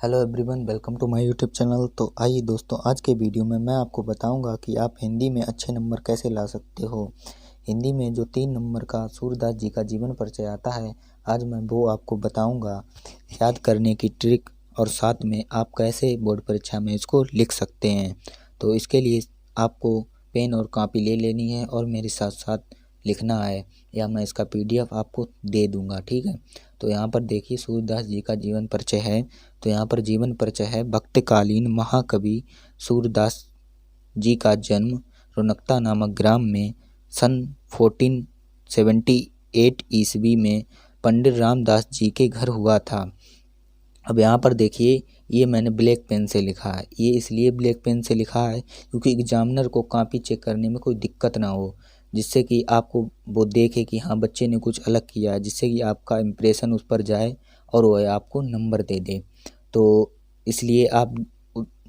Hello everyone, welcome to my YouTube channel. तो आइए दोस्तों, आज के वीडियो में मैं आपको बताऊंगा कि आप हिंदी में अच्छे नंबर कैसे ला सकते हो। हिंदी में जो 3 नंबर का सूरदास जी का जीवन परिचय आता है, आज मैं वो आपको बताऊंगा, याद करने की ट्रिक, और साथ में आप कैसे बोर्ड परीक्षा में इसको लिख सकते हैं। तो इसके लिए आपको पेन और कॉपी ले लेनी है और मेरे साथ साथ लिखना है, या मैं इसका PDF आपको दे दूंगा, ठीक है। तो यहाँ पर देखिए, सूरदास जी का जीवन परिचय है। तो यहाँ पर जीवन परिचय है। भक्तकालीन महाकवि सूरदास जी का जन्म रौनकता नामक ग्राम में सन 1478 ईस्वी में पंडित रामदास जी के घर हुआ था। अब यहाँ पर देखिए, ये मैंने ब्लैक पेन से लिखा है। ये इसलिए ब्लैक पेन से लिखा है क्योंकि एग्जामिनर को कॉपी चेक करने में कोई दिक्कत ना हो, जिससे कि आपको वो देखे कि हाँ, बच्चे ने कुछ अलग किया है, जिससे कि आपका इम्प्रेशन उस पर जाए और वह आपको नंबर दे दे। तो इसलिए आप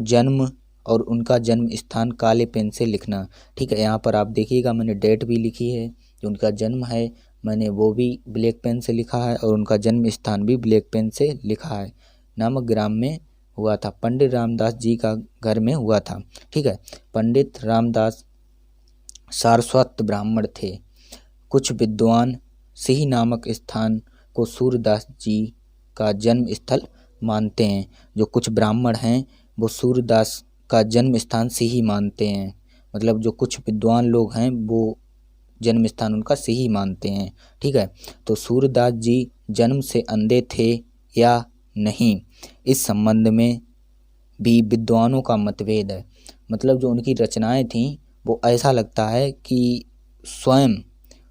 जन्म और उनका जन्म स्थान काले पेन से लिखना, ठीक है। यहाँ पर आप देखिएगा, मैंने डेट भी लिखी है। जो उनका जन्म है, मैंने वो भी ब्लैक पेन से लिखा है, और उनका जन्म स्थान भी ब्लैक पेन से लिखा है। नामक ग्राम में हुआ था, पंडित रामदास जी का घर में हुआ था, ठीक है। पंडित रामदास सारस्वत ब्राह्मण थे। कुछ विद्वान सिही नामक स्थान को सूरदास जी का जन्म स्थल मानते हैं। जो कुछ ब्राह्मण हैं वो सूरदास का जन्म स्थान सिही मानते हैं। मतलब जो कुछ विद्वान लोग हैं वो जन्म स्थान उनका सिही मानते हैं, ठीक है। तो सूरदास जी जन्म से अंधे थे या नहीं, इस संबंध में भी विद्वानों का मतभेद है। मतलब जो उनकी रचनाएं थीं, वो ऐसा लगता है कि स्वयं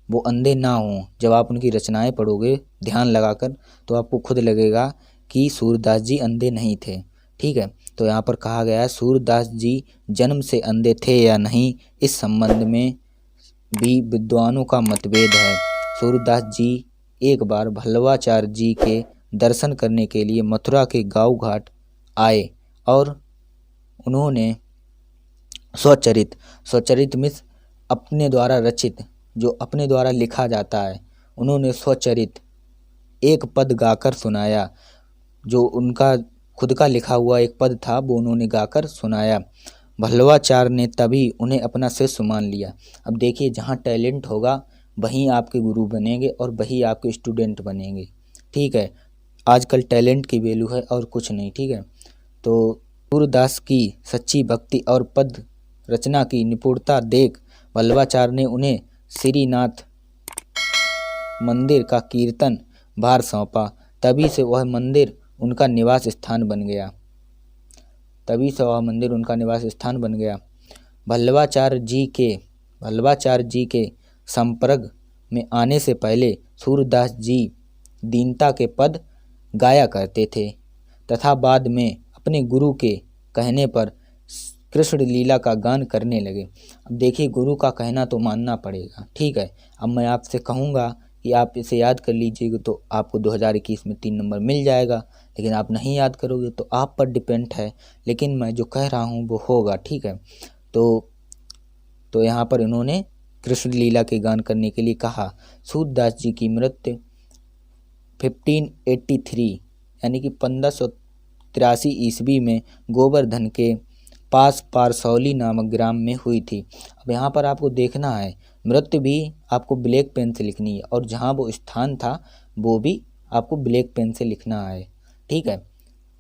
वो अंधे ना हों। जब आप उनकी रचनाएं पढ़ोगे ध्यान लगाकर, तो आपको खुद लगेगा कि सूरदास जी अंधे नहीं थे, ठीक है। तो यहाँ पर कहा गया है, सूरदास जी जन्म से अंधे थे या नहीं, इस संबंध में भी विद्वानों का मतभेद है। सूरदास जी एक बार भल्लवाचार्य जी के दर्शन करने के लिए मथुरा के गांव घाट आए, और उन्होंने स्वचरित मीन्स अपने द्वारा रचित, जो अपने द्वारा लिखा जाता है, उन्होंने स्वचरित एक पद गाकर सुनाया। जो उनका खुद का लिखा हुआ एक पद था, वो उन्होंने गाकर सुनाया। भल्लवाचार्य ने तभी उन्हें अपना शिष्य मान लिया। अब देखिए, जहाँ टैलेंट होगा वहीं आपके गुरु बनेंगे और वही आपके स्टूडेंट बनेंगे, ठीक है। आजकल टैलेंट की वैल्यू है और कुछ नहीं, ठीक है। तो सूरदास की सच्ची भक्ति और पद रचना की निपुणता देख भल्लवाचार्य ने उन्हें श्रीनाथ मंदिर का कीर्तन भार सौंपा। तभी से वह मंदिर उनका निवास स्थान बन गया। भल्लवाचार्य जी के संपर्क में आने से पहले सूरदास जी दीनता के पद गाया करते थे, तथा बाद में अपने गुरु के कहने पर कृष्ण लीला का गान करने लगे। अब देखिए, गुरु का कहना तो मानना पड़ेगा, ठीक है। अब मैं आपसे कहूँगा कि आप इसे याद कर लीजिएगा, तो आपको 2021 में 3 नंबर मिल जाएगा। लेकिन आप नहीं याद करोगे तो आप पर डिपेंड है, लेकिन मैं जो कह रहा हूँ वो होगा, ठीक है। तो यहाँ पर इन्होंने कृष्ण लीला के गान करने के लिए कहा। सूरदास जी की मृत्यु 1583 यानी कि 1583 ईस्वी में गोवर्धन के पास पारसौली नामक ग्राम में हुई थी। अब यहाँ पर आपको देखना है, मृत्यु भी आपको ब्लैक पेन से लिखनी है, और जहाँ वो स्थान था वो भी आपको ब्लैक पेन से लिखना है, ठीक है।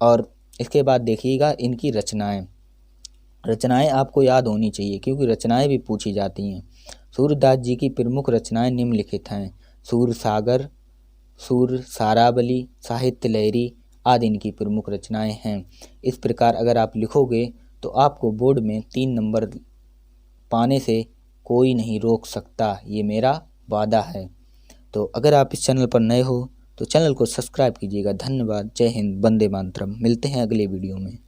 और इसके बाद देखिएगा इनकी रचनाएं आपको याद होनी चाहिए, क्योंकि रचनाएं भी पूछी जाती हैं। सूरदास जी की प्रमुख रचनाएं निम्नलिखित हैं। सूरसागर, सूर सारावली, साहित्य लहरी आदि इनकी प्रमुख रचनाएं हैं। इस प्रकार अगर आप लिखोगे तो आपको बोर्ड में 3 नंबर पाने से कोई नहीं रोक सकता, ये मेरा वादा है। तो अगर आप इस चैनल पर नए हो तो चैनल को सब्सक्राइब कीजिएगा। धन्यवाद। जय हिंद, वंदे मातरम। मिलते हैं अगले वीडियो में।